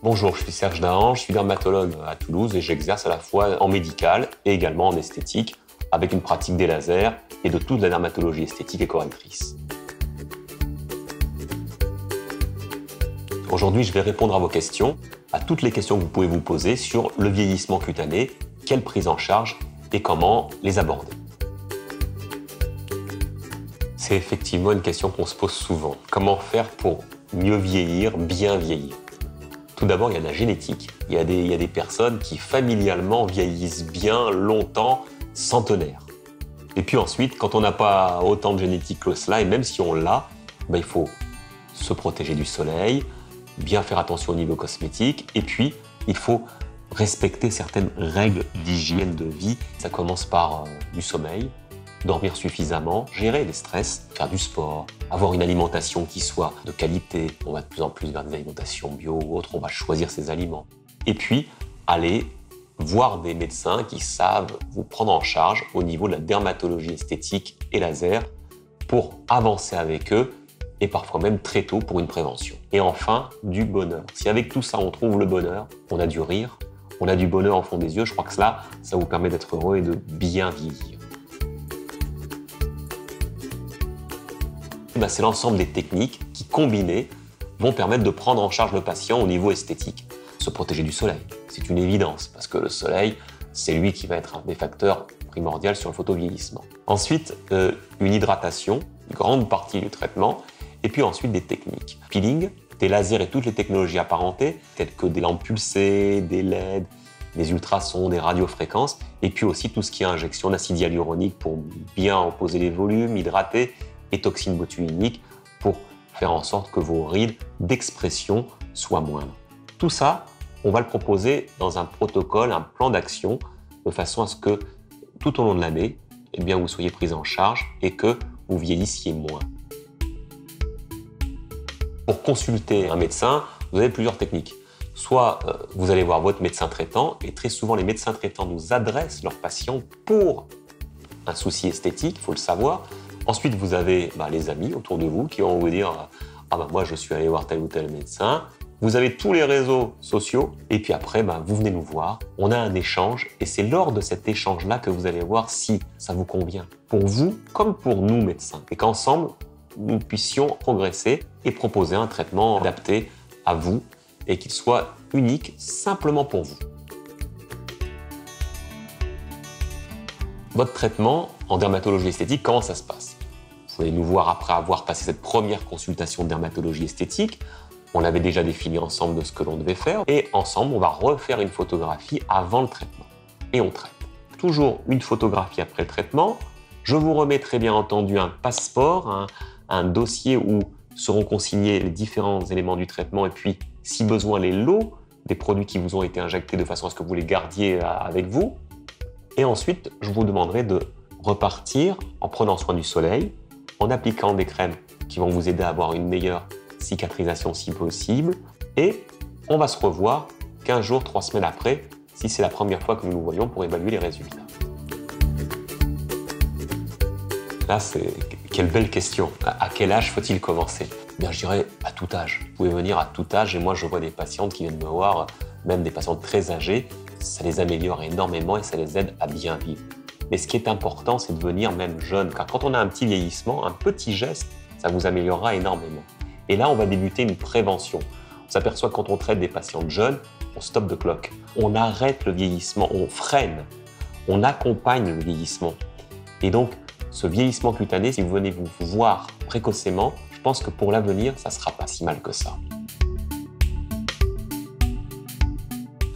Bonjour, je suis Serge Dahan, je suis dermatologue à Toulouse et j'exerce à la fois en médical et également en esthétique avec une pratique des lasers et de toute la dermatologie esthétique et correctrice. Aujourd'hui, je vais répondre à vos questions, à toutes les questions que vous pouvez vous poser sur le vieillissement cutané, quelle prise en charge et comment les aborder. C'est effectivement une question qu'on se pose souvent. Comment faire pour mieux vieillir, bien vieillir? Tout d'abord, il y a la génétique. Il y a des personnes qui familialement vieillissent bien, longtemps, centenaires. Et puis ensuite, quand on n'a pas autant de génétique que cela, et même si on l'a, il faut se protéger du soleil, bien faire attention au niveau cosmétique, et puis il faut respecter certaines règles d'hygiène de vie. Ça commence par du sommeil, dormir suffisamment, gérer les stress, faire du sport, avoir une alimentation qui soit de qualité. On va de plus en plus vers des alimentations bio ou autres, on va choisir ses aliments. Et puis, aller voir des médecins qui savent vous prendre en charge au niveau de la dermatologie esthétique et laser pour avancer avec eux et parfois même très tôt pour une prévention. Et enfin, du bonheur. Si avec tout ça, on trouve le bonheur, on a du rire, on a du bonheur au fond des yeux, je crois que ça vous permet d'être heureux et de bien vieillir. C'est l'ensemble des techniques qui, combinées, vont permettre de prendre en charge le patient au niveau esthétique. Se protéger du soleil, c'est une évidence, parce que le soleil, c'est lui qui va être un des facteurs primordiaux sur le photovieillissement. Ensuite, une hydratation, une grande partie du traitement, et puis ensuite des techniques. Peeling, des lasers et toutes les technologies apparentées, telles que des lampes pulsées, des LED, des ultrasons, des radiofréquences, et puis aussi tout ce qui est injection d'acide hyaluronique pour bien poser les volumes, hydrater, et toxines botuliниques pour faire en sorte que vos rides d'expression soient moindres. Tout ça, on va le proposer dans un protocole, un plan d'action, de façon à ce que tout au long de l'année, vous soyez pris en charge et que vous vieillissiez moins. Pour consulter un médecin, vous avez plusieurs techniques. Soit vous allez voir votre médecin traitant, et très souvent les médecins traitants nous adressent leurs patients pour un souci esthétique, il faut le savoir. Ensuite, vous avez les amis autour de vous qui vont vous dire « Ah moi, je suis allé voir tel ou tel médecin ». Vous avez tous les réseaux sociaux et puis après, vous venez nous voir. On a un échange et c'est lors de cet échange-là que vous allez voir si ça vous convient. Pour vous comme pour nous médecins. Et qu'ensemble, nous puissions progresser et proposer un traitement adapté à vous et qu'il soit unique simplement pour vous. Votre traitement en dermatologie esthétique, comment ça se passe? Vous allez nous voir après avoir passé cette première consultation de dermatologie esthétique. On avait déjà défini ensemble de ce que l'on devait faire. Et ensemble, on va refaire une photographie avant le traitement. Et on traite. Toujours une photographie après le traitement. Je vous remettrai bien entendu un passeport, un dossier où seront consignés les différents éléments du traitement et puis, si besoin, les lots des produits qui vous ont été injectés de façon à ce que vous les gardiez avec vous. Et ensuite, je vous demanderai de repartir en prenant soin du soleil, en appliquant des crèmes qui vont vous aider à avoir une meilleure cicatrisation si possible. Et on va se revoir 15 jours, 3 semaines après, si c'est la première fois que nous nous voyons pour évaluer les résultats. Là, quelle belle question. À quel âge faut-il commencer? Je dirais à tout âge. Vous pouvez venir à tout âge et moi, je vois des patientes qui viennent me voir, même des patientes très âgées, ça les améliore énormément et ça les aide à bien vivre. Mais ce qui est important, c'est de venir même jeune, car quand on a un petit vieillissement, un petit geste, ça vous améliorera énormément. Et là, on va débuter une prévention. On s'aperçoit que quand on traite des patientes jeunes, on stoppe the clock. On arrête le vieillissement, on freine, on accompagne le vieillissement. Et donc, ce vieillissement cutané, si vous venez vous voir précocement, je pense que pour l'avenir, ça ne sera pas si mal que ça.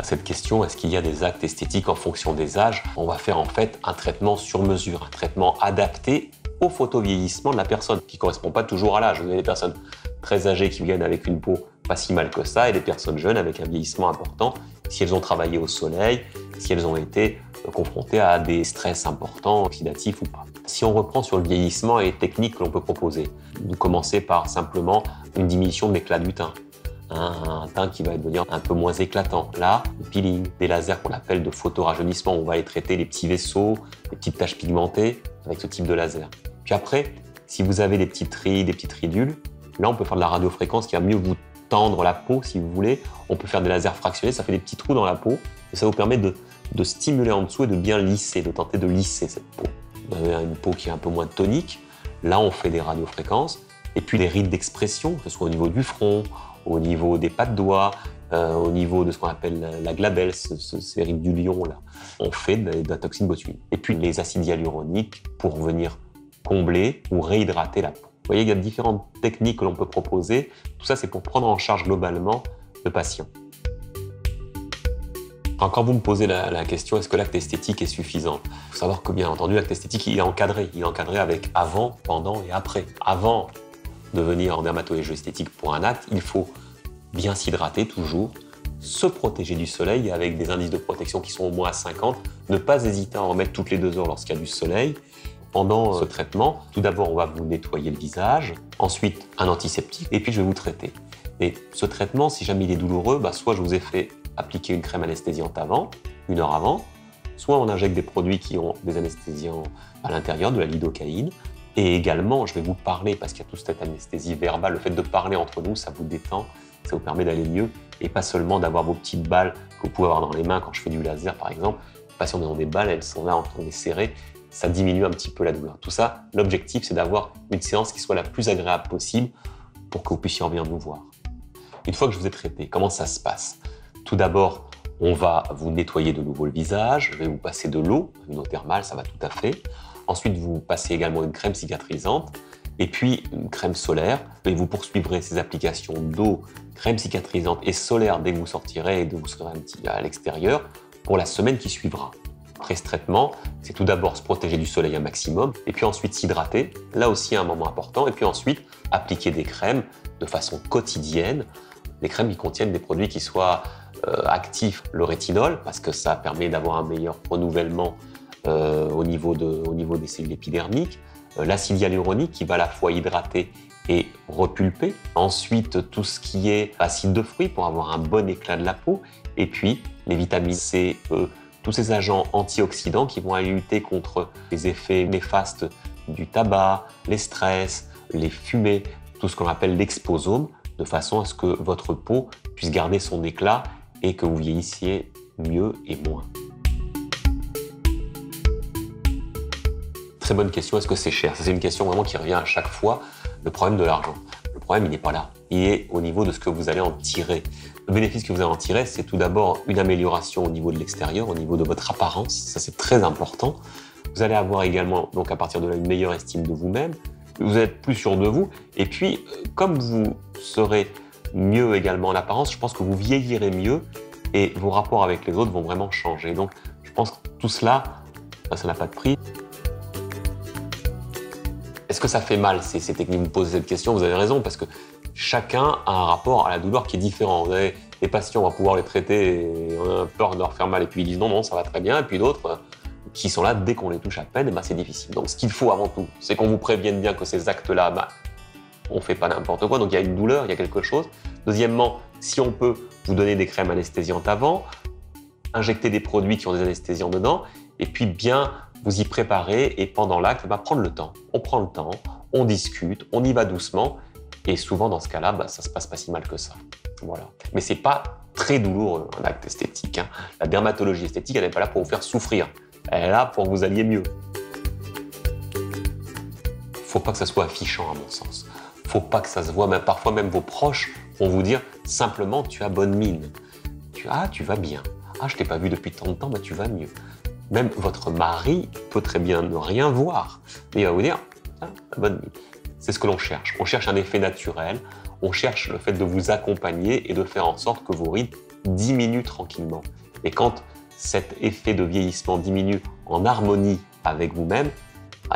Cette question, est-ce qu'il y a des actes esthétiques en fonction des âges? On va faire en fait un traitement sur mesure, un traitement adapté au photovieillissement de la personne, qui ne correspond pas toujours à l'âge. Vous avez des personnes très âgées qui viennent avec une peau pas si mal que ça, et des personnes jeunes avec un vieillissement important, si elles ont travaillé au soleil, si elles ont été confrontées à des stress importants, oxydatifs ou pas. Si on reprend sur le vieillissement et les techniques que l'on peut proposer, vous commencez par simplement une diminution de l'éclat du teint. Un teint qui va devenir un peu moins éclatant. Là, le peeling, des lasers qu'on appelle de photorajeunissement, on va aller traiter les petits vaisseaux, les petites taches pigmentées avec ce type de laser. Puis après, si vous avez des petites rides, des petites ridules, là on peut faire de la radiofréquence qui va mieux vous tendre la peau, si vous voulez. On peut faire des lasers fractionnés, ça fait des petits trous dans la peau et ça vous permet de stimuler en dessous et de bien lisser, de tenter de lisser cette peau. Vous avez une peau qui est un peu moins tonique. Là, on fait des radiofréquences et puis les rides d'expression, que ce soit au niveau du front, au niveau des pas de doigts, au niveau de ce qu'on appelle la glabelle, ces rides du lion là. On fait de la toxine botulique. Et puis les acides hyaluroniques pour venir combler ou réhydrater la peau. Vous voyez, il y a différentes techniques que l'on peut proposer. Tout ça, c'est pour prendre en charge globalement le patient. Alors, quand vous me posez la question, est-ce que l'acte esthétique est suffisant? Il faut savoir que, bien entendu, l'acte esthétique, il est encadré. Il est encadré avec avant, pendant et après. Avant de venir en dermatologie esthétique pour un acte, il faut bien s'hydrater toujours, se protéger du soleil avec des indices de protection qui sont au moins à 50, ne pas hésiter à en remettre toutes les 2 heures lorsqu'il y a du soleil. Pendant ce traitement, tout d'abord, on va vous nettoyer le visage, ensuite un antiseptique, et puis je vais vous traiter. Et ce traitement, si jamais il est douloureux, soit je vous ai fait appliquer une crème anesthésiante avant, 1 heure avant, soit on injecte des produits qui ont des anesthésiants à l'intérieur, de la lidocaïne, et également, je vais vous parler, parce qu'il y a toute cette anesthésie verbale, le fait de parler entre nous, ça vous détend, ça vous permet d'aller mieux, et pas seulement d'avoir vos petites balles que vous pouvez avoir dans les mains quand je fais du laser, par exemple. Les patients ont des balles, elles sont là, on les serrer, ça diminue un petit peu la douleur. Tout ça, l'objectif, c'est d'avoir une séance qui soit la plus agréable possible pour que vous puissiez venir nous voir. Une fois que je vous ai traité, comment ça se passe? Tout d'abord, on va vous nettoyer de nouveau le visage, je vais vous passer de l'eau, une eau thermale, ça va tout à fait. Ensuite, vous passez également une crème cicatrisante et puis une crème solaire. Et vous poursuivrez ces applications d'eau, crème cicatrisante et solaire dès que vous sortirez et dès que vous serez un petit à l'extérieur pour la semaine qui suivra. Après ce traitement, c'est tout d'abord se protéger du soleil un maximum et puis ensuite s'hydrater, là aussi un moment important, et puis ensuite appliquer des crèmes de façon quotidienne, des crèmes qui contiennent des produits qui soient actifs, le rétinol, parce que ça permet d'avoir un meilleur renouvellement au niveau des cellules épidermiques, l'acide hyaluronique qui va à la fois hydrater et repulper, ensuite tout ce qui est acide de fruits pour avoir un bon éclat de la peau, et puis les vitamines C, E, tous ces agents antioxydants qui vont aller lutter contre les effets néfastes du tabac, les stress, les fumées, tout ce qu'on appelle l'exposome, de façon à ce que votre peau puisse garder son éclat et que vous vieillissiez mieux et moins. Très bonne question, est-ce que c'est cher? C'est une question vraiment qui revient à chaque fois, le problème de l'argent. Le problème, il n'est pas là. Il est au niveau de ce que vous allez en tirer. Le bénéfice que vous allez en tirer, c'est tout d'abord une amélioration au niveau de l'extérieur, au niveau de votre apparence. Ça, c'est très important. Vous allez avoir également, donc à partir de là, une meilleure estime de vous-même. Vous êtes plus sûr de vous. Et puis, comme vous serez mieux également en apparence, je pense que vous vieillirez mieux et vos rapports avec les autres vont vraiment changer. Donc, je pense que tout cela, ça n'a pas de prix. Est-ce que ça fait mal, ces techniques? Vous me posez cette question, vous avez raison, parce que chacun a un rapport à la douleur qui est différent. Vous avez des patients, on va pouvoir les traiter et on a peur de leur faire mal et puis ils disent non, ça va très bien. Et puis d'autres qui sont là, dès qu'on les touche à peine, c'est difficile. Donc ce qu'il faut avant tout, c'est qu'on vous prévienne bien que ces actes-là, on ne fait pas n'importe quoi. Donc il y a une douleur, il y a quelque chose. Deuxièmement, si on peut vous donner des crèmes anesthésiantes avant, injecter des produits qui ont des anesthésiants dedans, et puis bien vous y préparer et pendant l'acte, prendre le temps. On prend le temps, on discute, on y va doucement et souvent dans ce cas-là, ça se passe pas si mal que ça. Voilà. Mais c'est pas très douloureux un acte esthétique. La dermatologie esthétique, elle n'est pas là pour vous faire souffrir. Elle est là pour que vous alliez mieux. Faut pas que ça soit affichant à mon sens. Faut pas que ça se voit. Parfois même vos proches vont vous dire simplement tu as bonne mine. Tu vas bien. Je t'ai pas vu depuis tant de temps, tu vas mieux. Même votre mari peut très bien ne rien voir, mais il va vous dire bonne mine. C'est ce que l'on cherche. On cherche un effet naturel, on cherche le fait de vous accompagner et de faire en sorte que vos rides diminuent tranquillement. Et quand cet effet de vieillissement diminue en harmonie avec vous-même,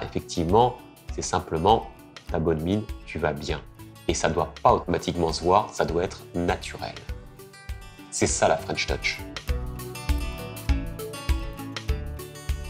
effectivement, c'est simplement ta bonne mine, tu vas bien. Et ça ne doit pas automatiquement se voir, ça doit être naturel. C'est ça la French Touch.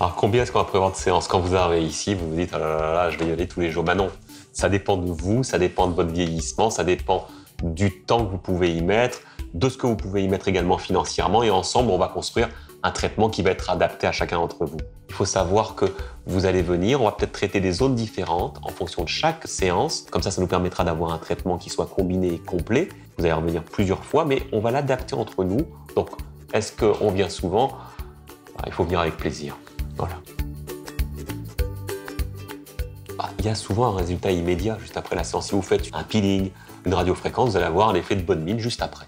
Alors combien est-ce qu'on va prévoir de séances? Quand vous arrivez ici, vous vous dites ah là là, je vais y aller tous les jours. Non, ça dépend de vous, ça dépend de votre vieillissement, ça dépend du temps que vous pouvez y mettre, de ce que vous pouvez y mettre également financièrement. Et ensemble, on va construire un traitement qui va être adapté à chacun d'entre vous. Il faut savoir que vous allez venir, on va peut-être traiter des zones différentes en fonction de chaque séance. Comme ça nous permettra d'avoir un traitement qui soit combiné et complet. Vous allez revenir plusieurs fois, mais on va l'adapter entre nous. Donc, est-ce qu'on vient souvent? Il faut venir avec plaisir. Voilà. Il y a souvent un résultat immédiat juste après la séance. Si vous faites un peeling, une radiofréquence, vous allez avoir un effet de bonne mine juste après.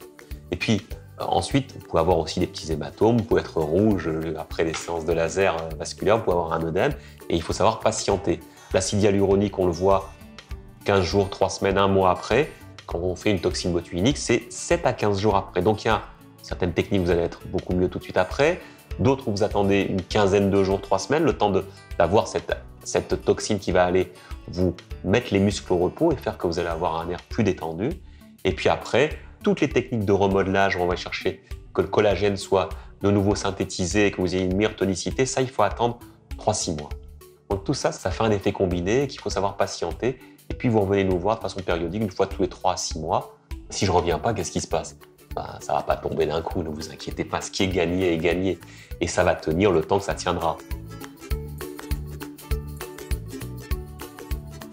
Et puis, ensuite, vous pouvez avoir aussi des petits hématomes, vous pouvez être rouge après les séances de laser vasculaire, vous pouvez avoir un œdème, et il faut savoir patienter. L'acide hyaluronique, on le voit 15 jours, 3 semaines, 1 mois après. Quand on fait une toxine botulinique, c'est 7 à 15 jours après. Donc, il y a certaines techniques, vous allez être beaucoup mieux tout de suite après. D'autres, vous attendez une quinzaine de jours, 3 semaines, le temps d'avoir cette toxine qui va aller vous mettre les muscles au repos et faire que vous allez avoir un air plus détendu. Et puis après, toutes les techniques de remodelage, on va chercher que le collagène soit de nouveau synthétisé et que vous ayez une meilleure tonicité, ça, il faut attendre 3-6 mois. Donc tout ça, ça fait un effet combiné qu'il faut savoir patienter. Et puis vous revenez nous voir de façon périodique, une fois tous les 3 à 6 mois. Si je ne reviens pas, qu'est-ce qui se passe? Ça ne va pas tomber d'un coup, ne vous inquiétez pas. Ce qui est gagné est gagné. Et ça va tenir le temps que ça tiendra.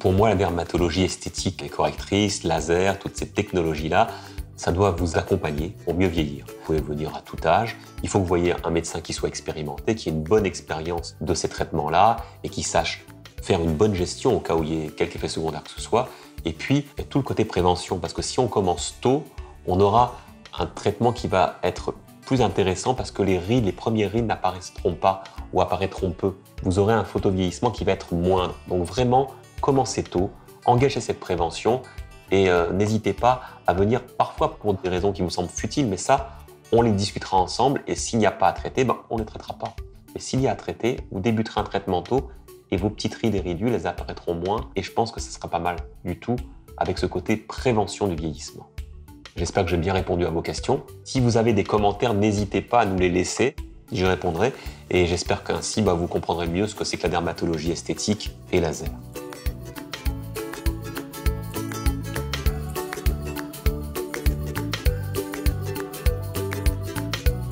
Pour moi, la dermatologie esthétique et correctrice, laser, toutes ces technologies-là, ça doit vous accompagner pour mieux vieillir. Vous pouvez venir à tout âge. Il faut que vous voyez un médecin qui soit expérimenté, qui ait une bonne expérience de ces traitements-là et qui sache faire une bonne gestion au cas où il y ait quelque effet secondaire que ce soit. Et puis, il y a tout le côté prévention, parce que si on commence tôt, on aura un traitement qui va être plus intéressant parce que les premières rides n'apparaîtront pas ou apparaîtront peu. Vous aurez un photovieillissement qui va être moindre. Donc vraiment, commencez tôt, engagez cette prévention et n'hésitez pas à venir parfois pour des raisons qui vous semblent futiles, mais ça, on les discutera ensemble et s'il n'y a pas à traiter, on ne les traitera pas. Mais s'il y a à traiter, vous débuterez un traitement tôt et vos petites rides et ridules, elles apparaîtront moins et je pense que ce sera pas mal du tout avec ce côté prévention du vieillissement. J'espère que j'ai bien répondu à vos questions. Si vous avez des commentaires, n'hésitez pas à nous les laisser, j'y répondrai et j'espère qu'ainsi vous comprendrez mieux ce que c'est que la dermatologie esthétique et laser.